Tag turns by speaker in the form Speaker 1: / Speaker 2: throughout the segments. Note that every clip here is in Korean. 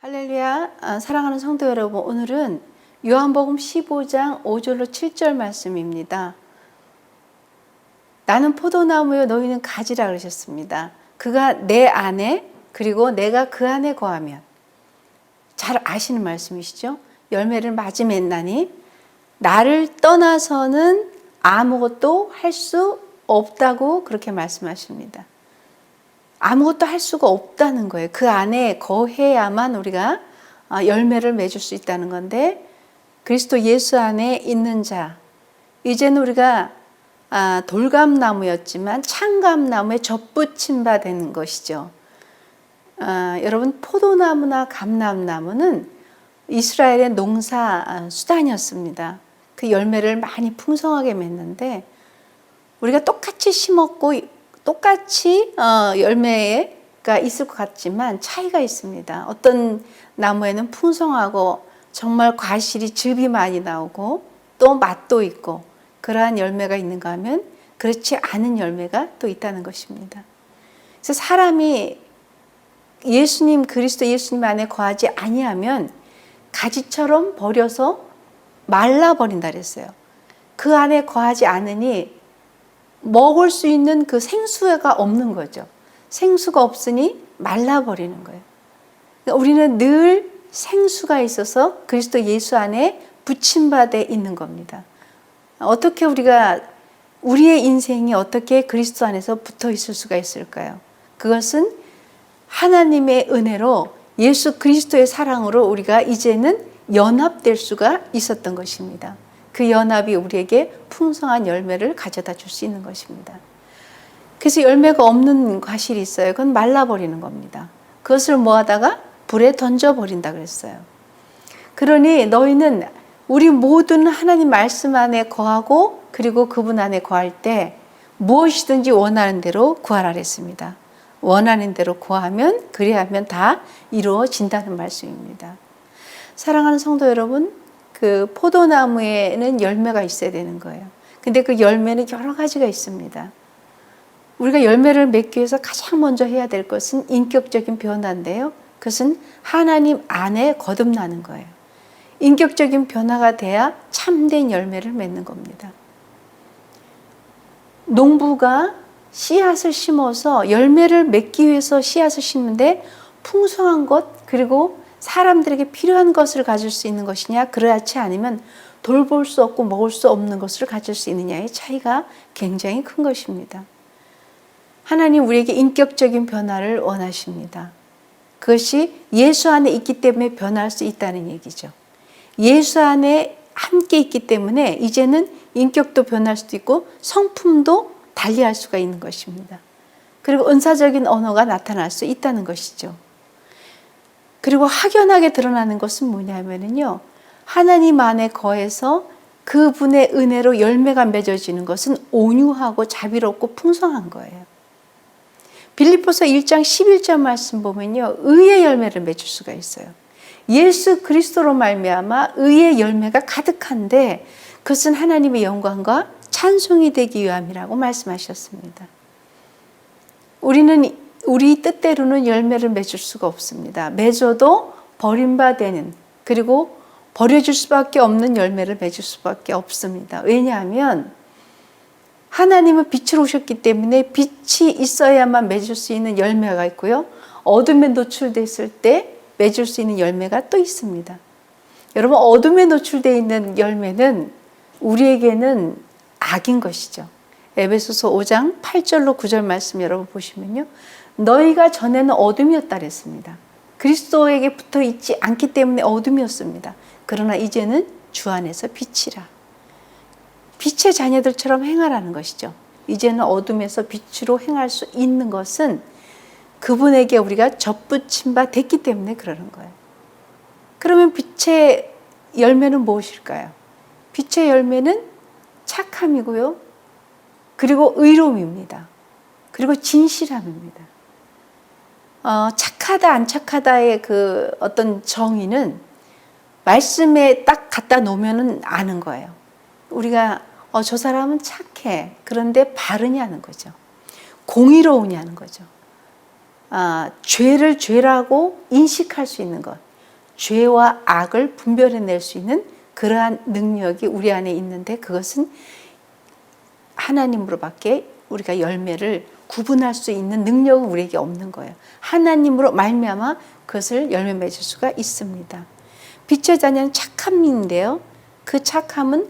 Speaker 1: 할렐루야. 사랑하는 성도 여러분, 오늘은 요한복음 15장 5절로 7절 말씀입니다. 나는 포도나무요 너희는 가지라 그러셨습니다. 그가 내 안에 그리고 내가 그 안에 거하면, 잘 아시는 말씀이시죠? 열매를 많이 맺나니 나를 떠나서는 아무것도 할 수 없다고 그렇게 말씀하십니다. 아무것도 할 수가 없다는 거예요. 그 안에 거해야만 우리가 열매를 맺을 수 있다는 건데, 그리스도 예수 안에 있는 자, 이제는 우리가 돌감나무였지만 창감나무에 접붙임 바 되는 것이죠. 여러분, 포도나무나 감람나무는 이스라엘의 농사 수단이었습니다. 그 열매를 많이 풍성하게 맺는데, 우리가 똑같이 심었고 똑같이 열매가 있을 것 같지만 차이가 있습니다. 어떤 나무에는 풍성하고 정말 과실이 즙이 많이 나오고 또 맛도 있고 그러한 열매가 있는가 하면 그렇지 않은 열매가 또 있다는 것입니다. 그래서 사람이 그리스도 예수님 안에 거하지 아니하면 가지처럼 버려서 말라버린다 그랬어요. 그 안에 거하지 않으니 먹을 수 있는 그 생수가 없는 거죠. 생수가 없으니 말라버리는 거예요. 그러니까 우리는 늘 생수가 있어서 그리스도 예수 안에 붙임받아 있는 겁니다. 어떻게 우리의 인생이 어떻게 그리스도 안에서 붙어 있을 수가 있을까요? 그것은 하나님의 은혜로 예수 그리스도의 사랑으로 우리가 이제는 연합될 수가 있었던 것입니다. 그 연합이 우리에게 풍성한 열매를 가져다 줄 수 있는 것입니다. 그래서 열매가 없는 과실이 있어요. 그건 말라버리는 겁니다. 그것을 모아다가 불에 던져버린다 그랬어요. 그러니 너희는 우리 모두는 하나님 말씀 안에 거하고 그리고 그분 안에 거할 때 무엇이든지 원하는 대로 구하라 그랬습니다. 원하는 대로 구하면 그리하면 다 이루어진다는 말씀입니다. 사랑하는 성도 여러분, 그 포도나무에는 열매가 있어야 되는 거예요. 근데 그 열매는 여러 가지가 있습니다. 우리가 열매를 맺기 위해서 가장 먼저 해야 될 것은 인격적인 변화인데요. 그것은 하나님 안에 거듭나는 거예요. 인격적인 변화가 돼야 참된 열매를 맺는 겁니다. 농부가 씨앗을 심어서 열매를 맺기 위해서 씨앗을 심는데 풍성한 것 그리고 사람들에게 필요한 것을 가질 수 있는 것이냐, 그렇지 않으면 돌볼 수 없고 먹을 수 없는 것을 가질 수 있느냐의 차이가 굉장히 큰 것입니다. 하나님 우리에게 인격적인 변화를 원하십니다. 그것이 예수 안에 있기 때문에 변할 수 있다는 얘기죠. 예수 안에 함께 있기 때문에 이제는 인격도 변할 수도 있고 성품도 달리할 수가 있는 것입니다. 그리고 은사적인 언어가 나타날 수 있다는 것이죠. 그리고 확연하게 드러나는 것은 뭐냐면요, 하나님 안에 거해서 그분의 은혜로 열매가 맺어지는 것은 온유하고 자비롭고 풍성한 거예요. 빌립보서 1장 11절 말씀 보면요, 의의 열매를 맺을 수가 있어요. 예수 그리스도로 말미암아 의의 열매가 가득한데 그것은 하나님의 영광과 찬송이 되기 위함이라고 말씀하셨습니다. 우리 뜻대로는 열매를 맺을 수가 없습니다. 맺어도 버림받는, 그리고 버려질 수밖에 없는 열매를 맺을 수밖에 없습니다. 왜냐하면 하나님은 빛으로 오셨기 때문에 빛이 있어야만 맺을 수 있는 열매가 있고요, 어둠에 노출됐을 때 맺을 수 있는 열매가 또 있습니다. 여러분, 어둠에 노출되어 있는 열매는 우리에게는 악인 것이죠. 에베소서 5장 8절로 9절 말씀 여러분 보시면요, 너희가 전에는 어둠이었다 그랬습니다. 그리스도에게 붙어 있지 않기 때문에 어둠이었습니다. 그러나 이제는 주 안에서 빛이라. 빛의 자녀들처럼 행하라는 것이죠. 이제는 어둠에서 빛으로 행할 수 있는 것은 그분에게 우리가 접붙임 바 됐기 때문에 그러는 거예요. 그러면 빛의 열매는 무엇일까요? 빛의 열매는 착함이고요, 그리고 의로움입니다. 그리고 진실함입니다. 착하다 안 착하다의 그 어떤 정의는 말씀에 딱 갖다 놓으면 아는 거예요. 우리가 저 사람은 착해, 그런데 바르냐는 거죠. 공의로우냐는 거죠. 죄를 죄라고 인식할 수 있는 것. 죄와 악을 분별해낼 수 있는 그러한 능력이 우리 안에 있는데 그것은 하나님으로밖에 우리가 열매를 구분할 수 있는 능력은 우리에게 없는 거예요. 하나님으로 말미암아 그것을 열매 맺을 수가 있습니다. 빛의 자녀는 착함인데요. 그 착함은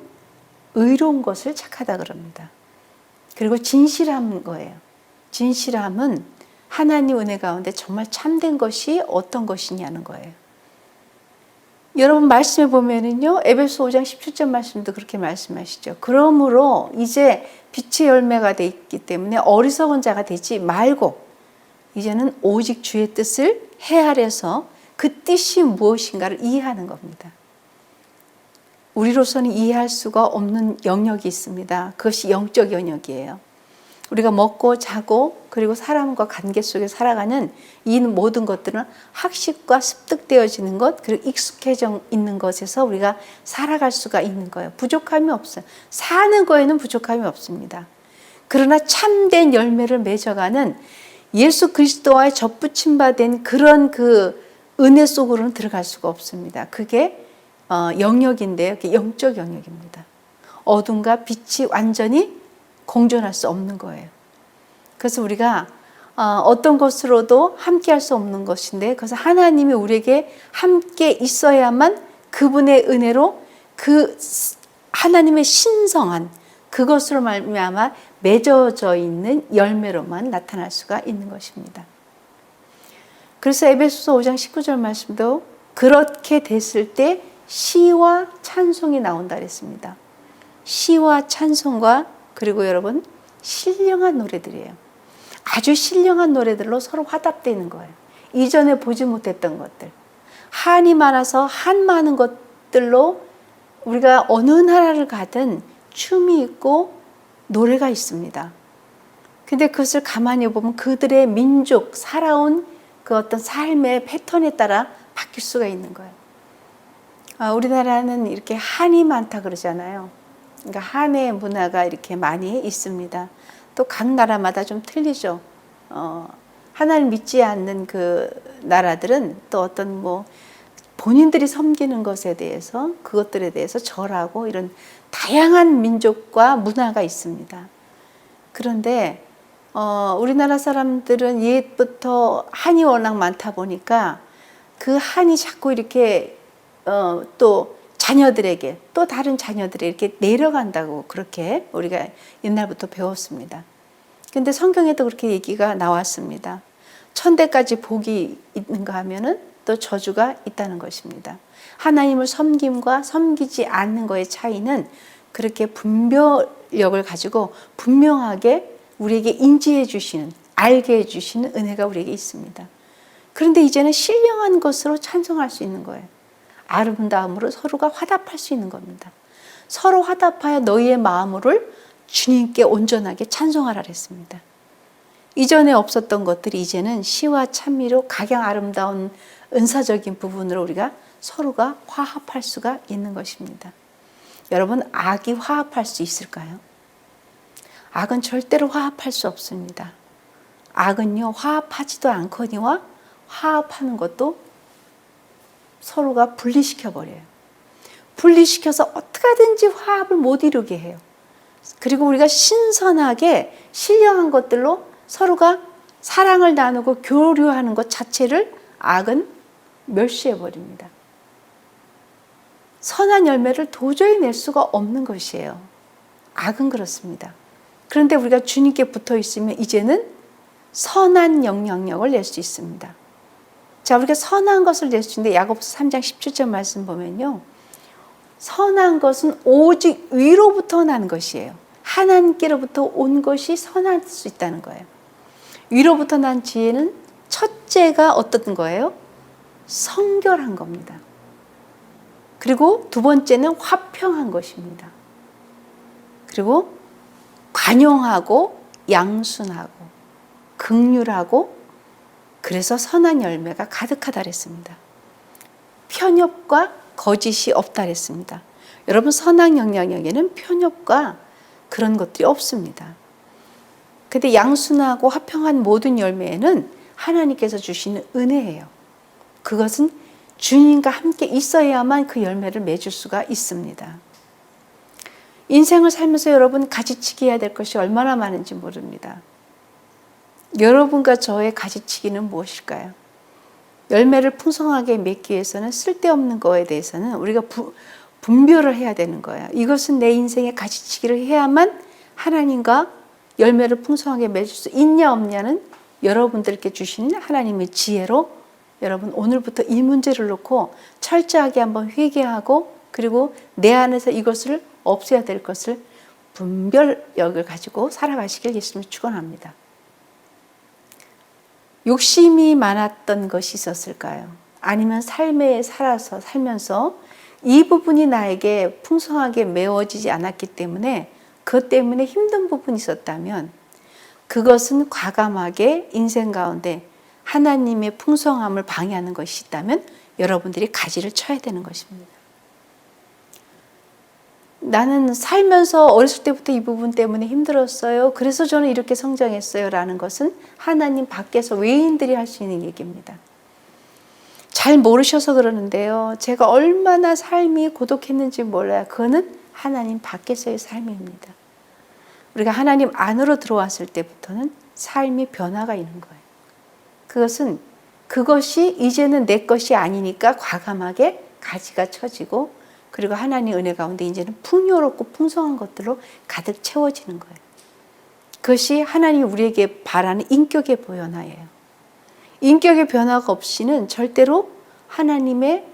Speaker 1: 의로운 것을 착하다 그럽니다. 그리고 진실한 거예요. 진실함은 하나님 은혜 가운데 정말 참된 것이 어떤 것이냐는 거예요. 여러분 말씀에 보면은요, 에베소 5장 17절 말씀도 그렇게 말씀하시죠. 그러므로 이제 빛의 열매가 돼 있기 때문에 어리석은 자가 되지 말고 이제는 오직 주의 뜻을 헤아려서 그 뜻이 무엇인가를 이해하는 겁니다. 우리로서는 이해할 수가 없는 영역이 있습니다. 그것이 영적 영역이에요. 우리가 먹고 자고 그리고 사람과 관계 속에 살아가는 이 모든 것들은 학식과 습득되어지는 것 그리고 익숙해져 있는 것에서 우리가 살아갈 수가 있는 거예요. 부족함이 없어요. 사는 거에는 부족함이 없습니다. 그러나 참된 열매를 맺어가는 예수 그리스도와의 접붙임 바 된 그런 그 은혜 속으로는 들어갈 수가 없습니다. 그게 영역인데요. 그게 영적 영역입니다. 어둠과 빛이 완전히 공존할 수 없는 거예요. 그래서 우리가 어떤 것으로도 함께 할 수 없는 것인데 그래서 하나님이 우리에게 함께 있어야만 그분의 은혜로 그 하나님의 신성한 그것으로 말미암아 맺어져 있는 열매로만 나타날 수가 있는 것입니다. 그래서 에베소서 5장 19절 말씀도 그렇게 됐을 때 시와 찬송이 나온다 그랬습니다. 시와 찬송과 그리고 여러분 신령한 노래들이에요. 아주 신령한 노래들로 서로 화답되는 거예요. 이전에 보지 못했던 것들. 한이 많아서 한 많은 것들로 우리가 어느 나라를 가든 춤이 있고 노래가 있습니다. 근데 그것을 가만히 보면 그들의 민족, 살아온 그 어떤 삶의 패턴에 따라 바뀔 수가 있는 거예요. 우리나라는 이렇게 한이 많다 그러잖아요. 그러니까 한의 문화가 이렇게 많이 있습니다. 또 각 나라마다 좀 틀리죠. 하나님 믿지 않는 그 나라들은 또 어떤 뭐 본인들이 섬기는 것에 대해서 그것들에 대해서 절하고 이런 다양한 민족과 문화가 있습니다. 그런데 우리나라 사람들은 옛부터 한이 워낙 많다 보니까 그 한이 자꾸 이렇게 또 자녀들에게 또 다른 자녀들에게 이렇게 내려간다고 그렇게 우리가 옛날부터 배웠습니다. 근데 성경에도 그렇게 얘기가 나왔습니다. 천대까지 복이 있는가 하면은 또 저주가 있다는 것입니다. 하나님을 섬김과 섬기지 않는 것의 차이는 그렇게 분별력을 가지고 분명하게 우리에게 인지해 주시는, 알게 해 주시는 은혜가 우리에게 있습니다. 그런데 이제는 신령한 것으로 찬송할 수 있는 거예요. 아름다움으로 서로가 화답할 수 있는 겁니다. 서로 화답하여 너희의 마음을 주님께 온전하게 찬송하라 했습니다. 이전에 없었던 것들이 이제는 시와 찬미로 각양 아름다운 은사적인 부분으로 우리가 서로가 화합할 수가 있는 것입니다. 여러분, 악이 화합할 수 있을까요? 악은 절대로 화합할 수 없습니다. 악은요, 화합하지도 않거니와 화합하는 것도 서로가 분리시켜 버려요. 분리시켜서 어떻게 하든지 화합을 못 이루게 해요. 그리고 우리가 신선하게 신령한 것들로 서로가 사랑을 나누고 교류하는 것 자체를 악은 멸시해 버립니다. 선한 열매를 도저히 낼 수가 없는 것이에요. 악은 그렇습니다. 그런데 우리가 주님께 붙어 있으면 이제는 선한 영향력을 낼 수 있습니다. 자, 우리가 선한 것을 낼 수 있는데 야고보서 3장 17절 말씀 보면요. 선한 것은 오직 위로부터 나는 것이에요. 하나님께로부터 온 것이 선할 수 있다는 거예요. 위로부터 난 지혜는 첫째가 어떤 거예요? 성결한 겁니다. 그리고 두 번째는 화평한 것입니다. 그리고 관용하고 양순하고 긍휼하고 그래서 선한 열매가 가득하다 그랬습니다. 편협과 거짓이 없다 그랬습니다. 여러분, 선한 영향력에는 편협과 그런 것들이 없습니다. 근데 양순하고 화평한 모든 열매에는 하나님께서 주시는 은혜예요. 그것은 주님과 함께 있어야만 그 열매를 맺을 수가 있습니다. 인생을 살면서 여러분 가지치기 해야 될 것이 얼마나 많은지 모릅니다. 여러분과 저의 가지치기는 무엇일까요? 열매를 풍성하게 맺기 위해서는 쓸데없는 거에 대해서는 우리가 분별을 해야 되는 거예요. 이것은 내 인생의 가지치기를 해야만 하나님과 열매를 풍성하게 맺을 수 있냐 없냐는 여러분들께 주신 하나님의 지혜로 여러분 오늘부터 이 문제를 놓고 철저하게 한번 회개하고 그리고 내 안에서 이것을 없애야 될 것을 분별력을 가지고 살아가시길 예수님이 축원합니다. 욕심이 많았던 것이 있었을까요? 아니면 삶에 살면서 이 부분이 나에게 풍성하게 메워지지 않았기 때문에 그것 때문에 힘든 부분이 있었다면 그것은 과감하게 인생 가운데 하나님의 풍성함을 방해하는 것이 있다면 여러분들이 가지를 쳐야 되는 것입니다. 나는 살면서 어렸을 때부터 이 부분 때문에 힘들었어요. 그래서 저는 이렇게 성장했어요. 라는 것은 하나님 밖에서 외인들이 할 수 있는 얘기입니다. 잘 모르셔서 그러는데요. 제가 얼마나 삶이 고독했는지 몰라요. 그거는 하나님 밖에서의 삶입니다. 우리가 하나님 안으로 들어왔을 때부터는 삶의 변화가 있는 거예요. 그것이 이제는 내 것이 아니니까 과감하게 가지가 쳐지고 그리고 하나님 은혜 가운데 이제는 풍요롭고 풍성한 것들로 가득 채워지는 거예요. 그것이 하나님이 우리에게 바라는 인격의 변화예요. 인격의 변화가 없이는 절대로 하나님의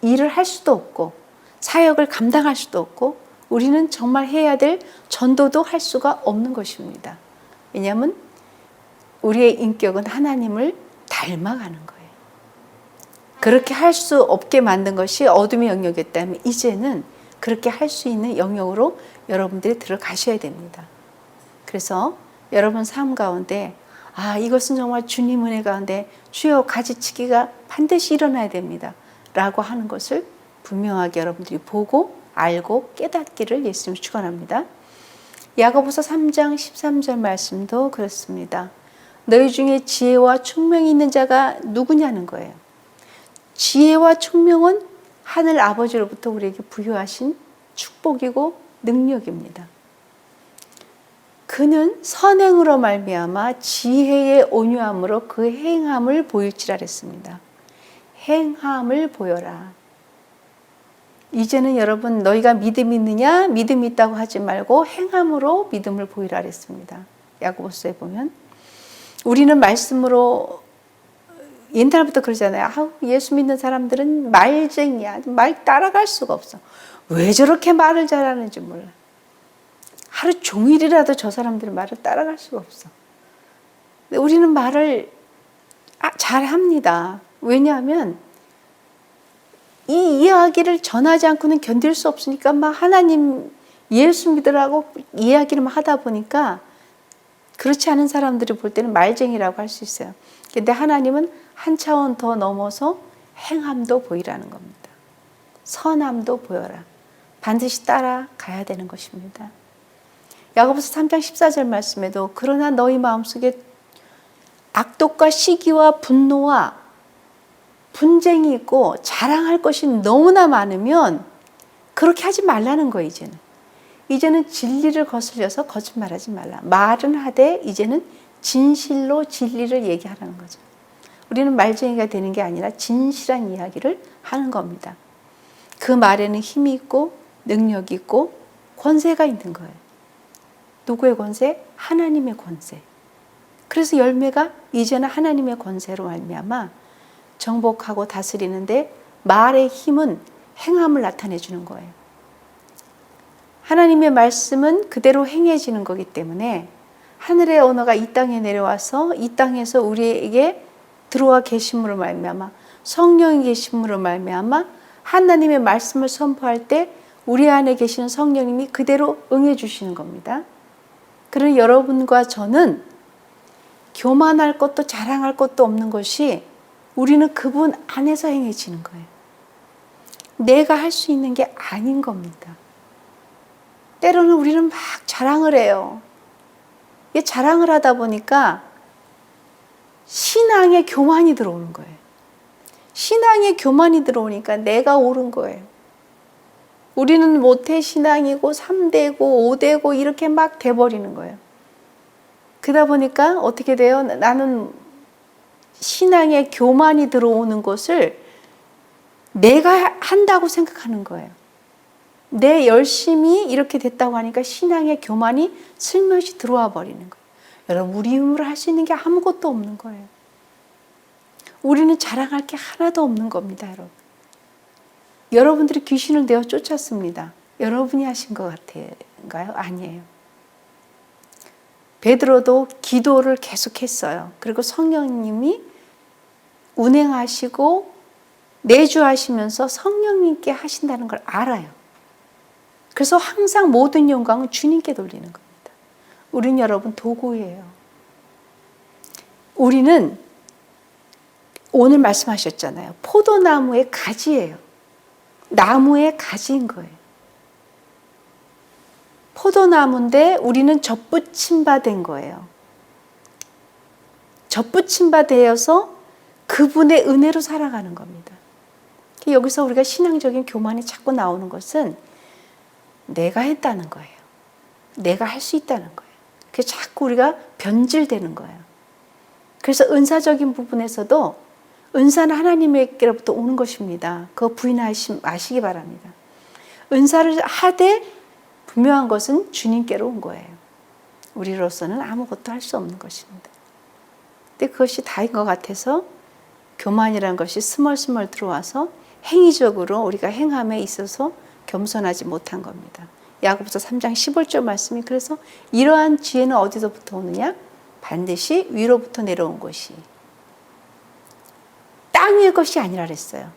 Speaker 1: 일을 할 수도 없고 사역을 감당할 수도 없고 우리는 정말 해야 될 전도도 할 수가 없는 것입니다. 왜냐하면 우리의 인격은 하나님을 닮아가는 거예요. 그렇게 할 수 없게 만든 것이 어둠의 영역이었다면 이제는 그렇게 할 수 있는 영역으로 여러분들이 들어가셔야 됩니다. 그래서 여러분 삶 가운데 이것은 정말 주님 은혜 가운데 주여 가지치기가 반드시 일어나야 됩니다. 라고 하는 것을 분명하게 여러분들이 보고 알고 깨닫기를 예수님이 축원합니다. 야고보서 3장 13절 말씀도 그렇습니다. 너희 중에 지혜와 총명이 있는 자가 누구냐는 거예요. 지혜와 총명은 하늘 아버지로부터 우리에게 부여하신 축복이고 능력입니다. 그는 선행으로 말미암아 지혜의 온유함으로 그 행함을 보일지라 했습니다. 행함을 보여라. 이제는 여러분 너희가 믿음이 있느냐? 믿음이 있다고 하지 말고 행함으로 믿음을 보이라 했습니다. 야고보서에 보면 우리는 말씀으로 옛날부터 그러잖아요. 예수 믿는 사람들은 말쟁이야. 말 따라갈 수가 없어. 왜 저렇게 말을 잘하는지 몰라. 하루 종일이라도 저 사람들의 말을 따라갈 수가 없어. 근데 우리는 말을 잘합니다. 왜냐하면 이 이야기를 전하지 않고는 견딜 수 없으니까 막 하나님 예수 믿으라고 이야기를 하다 보니까 그렇지 않은 사람들이 볼 때는 말쟁이라고 할 수 있어요. 근데 하나님은 한 차원 더 넘어서 행함도 보이라는 겁니다. 선함도 보여라. 반드시 따라가야 되는 것입니다. 야고보서 3장 14절 말씀에도 그러나 너희 마음속에 악독과 시기와 분노와 분쟁이 있고 자랑할 것이 너무나 많으면 그렇게 하지 말라는 거예요. 이제는 진리를 거슬려서 거짓말하지 말라. 말은 하되 이제는 진실로 진리를 얘기하라는 거죠. 우리는 말쟁이가 되는 게 아니라 진실한 이야기를 하는 겁니다. 그 말에는 힘이 있고 능력이 있고 권세가 있는 거예요. 누구의 권세? 하나님의 권세. 그래서 열매가 이제는 하나님의 권세로 말미암아 정복하고 다스리는데 말의 힘은 행함을 나타내 주는 거예요. 하나님의 말씀은 그대로 행해지는 거기 때문에 하늘의 언어가 이 땅에 내려와서 이 땅에서 우리에게 들어와 계심으로 말미암아 성령이 계심으로 말미암아 하나님의 말씀을 선포할 때 우리 안에 계시는 성령님이 그대로 응해 주시는 겁니다. 그러나 여러분과 저는 교만할 것도 자랑할 것도 없는 것이 우리는 그분 안에서 행해지는 거예요. 내가 할 수 있는 게 아닌 겁니다. 때로는 우리는 막 자랑을 해요. 이게 자랑을 하다 보니까 신앙에 교만이 들어오는 거예요. 신앙에 교만이 들어오니까 내가 옳은 거예요. 우리는 모태 신앙이고 3대고 5대고 이렇게 막 돼버리는 거예요. 그러다 보니까 어떻게 돼요? 나는 신앙에 교만이 들어오는 것을 내가 한다고 생각하는 거예요. 내 열심히 이렇게 됐다고 하니까 신앙에 교만이 슬며시 들어와 버리는 거예요. 여러분, 우리 힘으로 할 수 있는 게 아무것도 없는 거예요. 우리는 자랑할 게 하나도 없는 겁니다, 여러분. 여러분들이 귀신을 내어 쫓았습니다. 여러분이 하신 것 같은가요? 아니에요. 베드로도 기도를 계속했어요. 그리고 성령님이 운행하시고 내주하시면서 성령님께 하신다는 걸 알아요. 그래서 항상 모든 영광은 주님께 돌리는 겁니다. 우린 여러분 도구예요. 우리는 오늘 말씀하셨잖아요. 포도나무의 가지예요. 나무의 가지인 거예요. 포도나무인데 우리는 접붙임 바 된 거예요. 접붙임 바 되어서 그분의 은혜로 살아가는 겁니다. 여기서 우리가 신앙적인 교만이 자꾸 나오는 것은 내가 했다는 거예요. 내가 할 수 있다는 거예요. 그래서 자꾸 우리가 변질되는 거예요. 그래서 은사적인 부분에서도 은사는 하나님에게로부터 오는 것입니다. 그거 부인하시 마시기 바랍니다. 은사를 하되 분명한 것은 주님께로 온 거예요. 우리로서는 아무것도 할 수 없는 것입니다. 근데 그것이 다인 것 같아서 교만이라는 것이 스멀스멀 들어와서 행위적으로 우리가 행함에 있어서 겸손하지 못한 겁니다. 야고보서 3장 15절 말씀이 그래서 이러한 지혜는 어디서부터 오느냐? 반드시 위로부터 내려온 것이. 땅의 것이 아니라 그랬어요.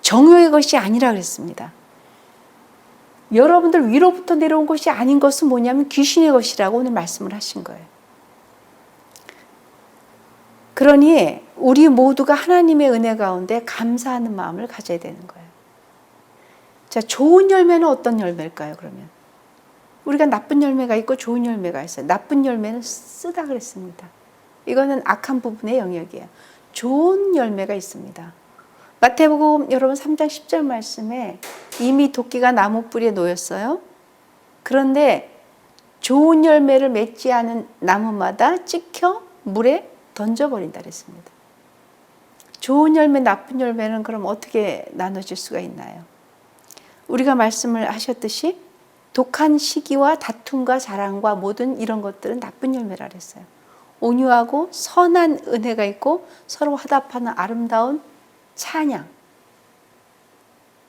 Speaker 1: 정욕의 것이 아니라 그랬습니다. 여러분들 위로부터 내려온 것이 아닌 것은 뭐냐면 귀신의 것이라고 오늘 말씀을 하신 거예요. 그러니 우리 모두가 하나님의 은혜 가운데 감사하는 마음을 가져야 되는 거예요. 자, 좋은 열매는 어떤 열매일까요, 그러면? 우리가 나쁜 열매가 있고 좋은 열매가 있어요. 나쁜 열매는 쓰다 그랬습니다. 이거는 악한 부분의 영역이에요. 좋은 열매가 있습니다. 마태복음 여러분 3장 10절 말씀에 이미 도끼가 나무 뿌리에 놓였어요. 그런데 좋은 열매를 맺지 않은 나무마다 찍혀 물에 던져버린다 그랬습니다. 좋은 열매, 나쁜 열매는 그럼 어떻게 나눠질 수가 있나요? 우리가 말씀을 하셨듯이 독한 시기와 다툼과 자랑과 모든 이런 것들은 나쁜 열매라 그랬어요. 온유하고 선한 은혜가 있고 서로 화답하는 아름다운 찬양,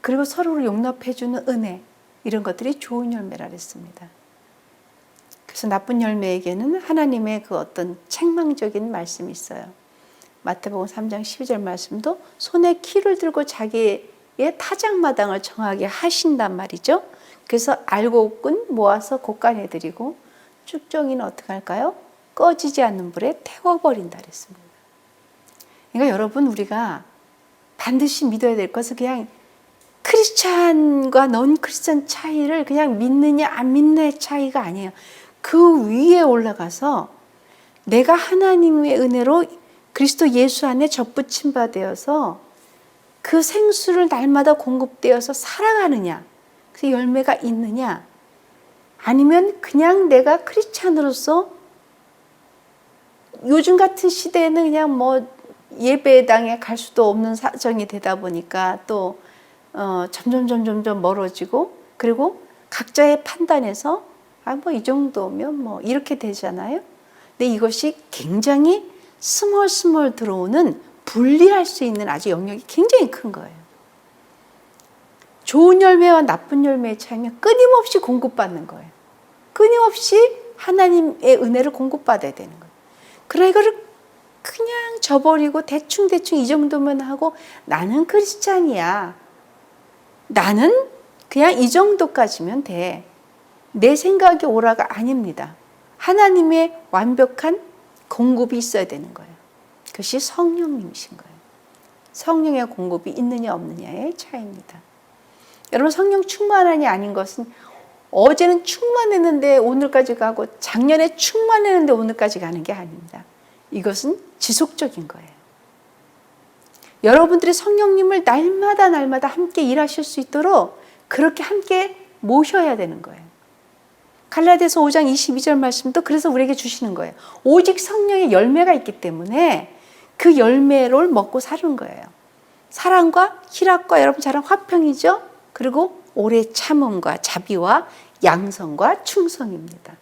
Speaker 1: 그리고 서로를 용납해주는 은혜, 이런 것들이 좋은 열매라 그랬습니다. 그래서 나쁜 열매에게는 하나님의 그 어떤 책망적인 말씀이 있어요. 마태복음 3장 12절 말씀도 손에 키를 들고 자기의 타작마당을 정하게 하신단 말이죠. 그래서 알곡은 모아서 곡간에 드리고 쭉정이는 어떻게 할까요? 꺼지지 않는 불에 태워버린다 그랬습니다. 그러니까 여러분, 우리가 반드시 믿어야 될 것은 그냥 크리스찬과 넌 크리스찬 차이를 그냥 믿느냐 안 믿느냐의 차이가 아니에요. 그 위에 올라가서 내가 하나님의 은혜로 그리스도 예수 안에 접붙임 바 되어서 그 생수를 날마다 공급되어서 살아가느냐, 그 열매가 있느냐, 아니면 그냥 내가 크리스찬으로서 요즘 같은 시대에는 그냥 뭐 예배당에 갈 수도 없는 사정이 되다 보니까 또 점점 멀어지고, 그리고 각자의 판단에서 뭐 이 정도면 뭐 이렇게 되잖아요. 근데 이것이 굉장히 스멀스멀 들어오는, 분리할 수 있는 아주 영역이 굉장히 큰 거예요. 좋은 열매와 나쁜 열매의 차이는 끊임없이 공급받는 거예요. 끊임없이 하나님의 은혜를 공급받아야 되는 거예요. 그러나 이거를 그냥 저버리고 대충 이 정도면 하고 나는 크리스찬이야, 나는 그냥 이 정도까지면 돼, 내 생각이 옳아가 아닙니다. 하나님의 완벽한 공급이 있어야 되는 거예요. 그것이 성령님이신 거예요. 성령의 공급이 있느냐 없느냐의 차이입니다. 여러분, 성령 충만하냐 아닌 것은 어제는 충만했는데 오늘까지 가고 작년에 충만했는데 오늘까지 가는 게 아닙니다. 이것은 지속적인 거예요. 여러분들이 성령님을 날마다 함께 일하실 수 있도록 그렇게 함께 모셔야 되는 거예요. 갈라디아서 5장 22절 말씀도 그래서 우리에게 주시는 거예요. 오직 성령의 열매가 있기 때문에 그 열매를 먹고 사는 거예요. 사랑과 희락과 여러분 잘 아는 화평이죠. 그리고 오래 참음과 자비와 양성과 충성입니다.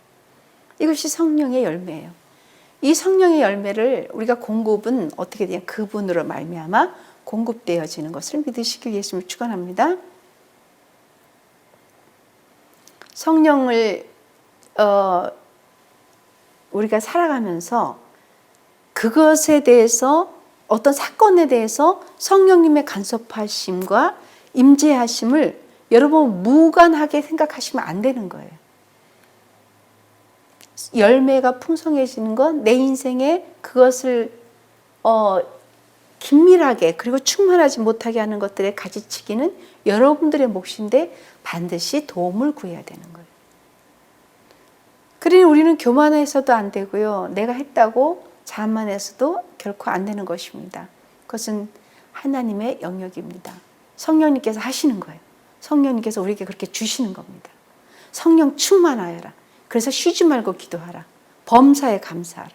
Speaker 1: 이것이 성령의 열매예요. 이 성령의 열매를 우리가 공급은 어떻게 되냐? 그분으로 말미암아 공급되어지는 것을 믿으시길 예수님을 축원합니다. 성령을 우리가 살아가면서 그것에 대해서 어떤 사건에 대해서 성령님의 간섭하심과 임재하심을 여러분 무관하게 생각하시면 안 되는 거예요. 열매가 풍성해지는 건 내 인생에 그것을 긴밀하게 그리고 충만하지 못하게 하는 것들의 가지치기는 여러분들의 몫인데 반드시 도움을 구해야 되는 거예요. 그러니 우리는 교만해서도 안 되고요. 내가 했다고 자만해서도 결코 안 되는 것입니다. 그것은 하나님의 영역입니다. 성령님께서 하시는 거예요. 성령님께서 우리에게 그렇게 주시는 겁니다. 성령 충만하여라. 그래서 쉬지 말고 기도하라. 범사에 감사하라.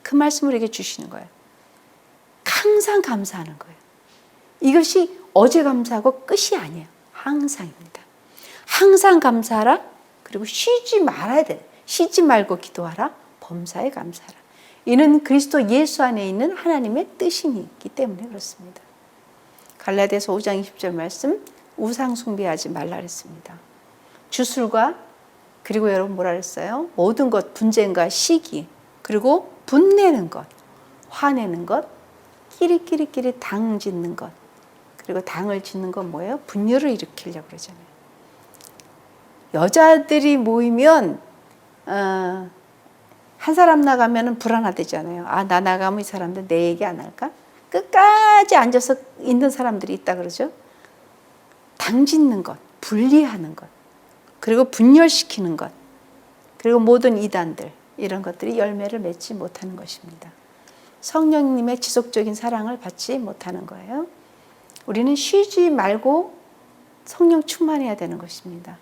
Speaker 1: 그 말씀을 우리에게 주시는 거예요. 항상 감사하는 거예요. 이것이 어제 감사하고 끝이 아니에요. 항상입니다. 항상 감사하라. 그리고 쉬지 말아야 돼. 쉬지 말고 기도하라. 범사에 감사하라. 이는 그리스도 예수 안에 있는 하나님의 뜻이기 때문에 그렇습니다. 갈라디아서 5장 20절 말씀, 우상 숭배하지 말라 그랬습니다. 주술과 그리고 여러분 뭐라 그랬어요? 모든 것, 분쟁과 시기, 그리고 분내는 것, 화내는 것, 끼리끼리 당 짓는 것, 그리고 당을 짓는 건 뭐예요? 분열을 일으키려고 그러잖아요. 여자들이 모이면 한 사람 나가면 불안하대잖아요. 아, 나 나가면 이 사람들 내 얘기 안 할까? 끝까지 앉아서 있는 사람들이 있다 그러죠. 당 짓는 것, 분리하는 것, 그리고 분열시키는 것, 그리고 모든 이단들, 이런 것들이 열매를 맺지 못하는 것입니다. 성령님의 지속적인 사랑을 받지 못하는 거예요. 우리는 쉬지 말고 성령 충만해야 되는 것입니다.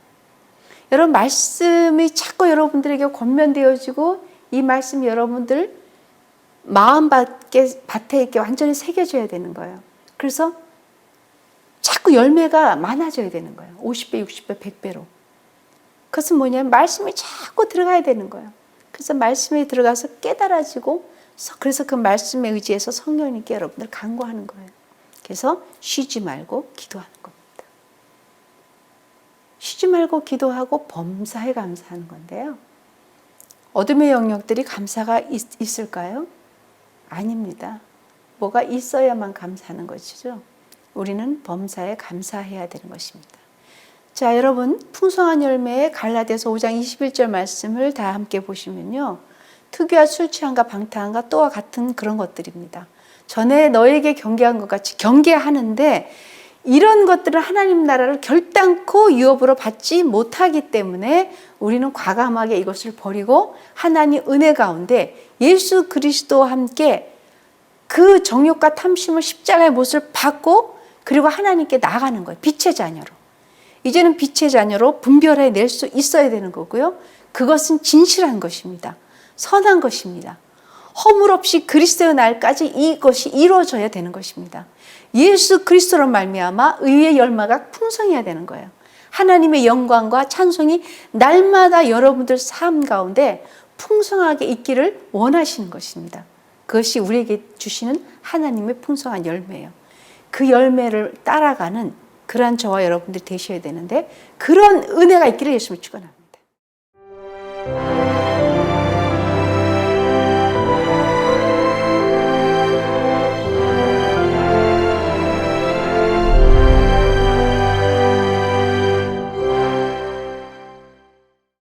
Speaker 1: 여러분, 말씀이 자꾸 여러분들에게 권면되어지고 이 말씀이 여러분들 마음밭에 이렇게 완전히 새겨져야 되는 거예요. 그래서 자꾸 열매가 많아져야 되는 거예요. 50배, 60배, 100배로. 그것은 뭐냐면 말씀이 자꾸 들어가야 되는 거예요. 그래서 말씀에 들어가서 깨달아지고 그래서 그 말씀에 의지해서 성령님께 여러분들 간구하는 거예요. 그래서 쉬지 말고 기도하는 겁니다. 쉬지 말고 기도하고 범사에 감사하는 건데요. 어둠의 영역들이 감사가 있을까요? 아닙니다. 뭐가 있어야만 감사하는 것이죠. 우리는 범사에 감사해야 되는 것입니다. 자, 여러분, 풍성한 열매의 갈라디아서 5장 21절 말씀을 다 함께 보시면요. 특유와 술 취함과 방탕함과 또와 같은 그런 것들입니다. 전에 너에게 경계한 것 같이 경계하는데 이런 것들은 하나님 나라를 결단코 유업으로 받지 못하기 때문에 우리는 과감하게 이것을 버리고 하나님 은혜 가운데 예수 그리스도와 함께 그 정욕과 탐심을 십자가의 못을 받고 그리고 하나님께 나가는 거예요. 빛의 자녀로. 이제는 빛의 자녀로 분별해낼 수 있어야 되는 거고요. 그것은 진실한 것입니다. 선한 것입니다. 허물 없이 그리스도의 날까지 이것이 이루어져야 되는 것입니다. 예수 그리스도로 말미암아 의의 열매가 풍성해야 되는 거예요. 하나님의 영광과 찬송이 날마다 여러분들 삶 가운데 풍성하게 있기를 원하시는 것입니다. 그것이 우리에게 주시는 하나님의 풍성한 열매예요. 그 열매를 따라가는 그러한 저와 여러분들이 되셔야 되는데 그런 은혜가 있기를 예수님을 축원합니다.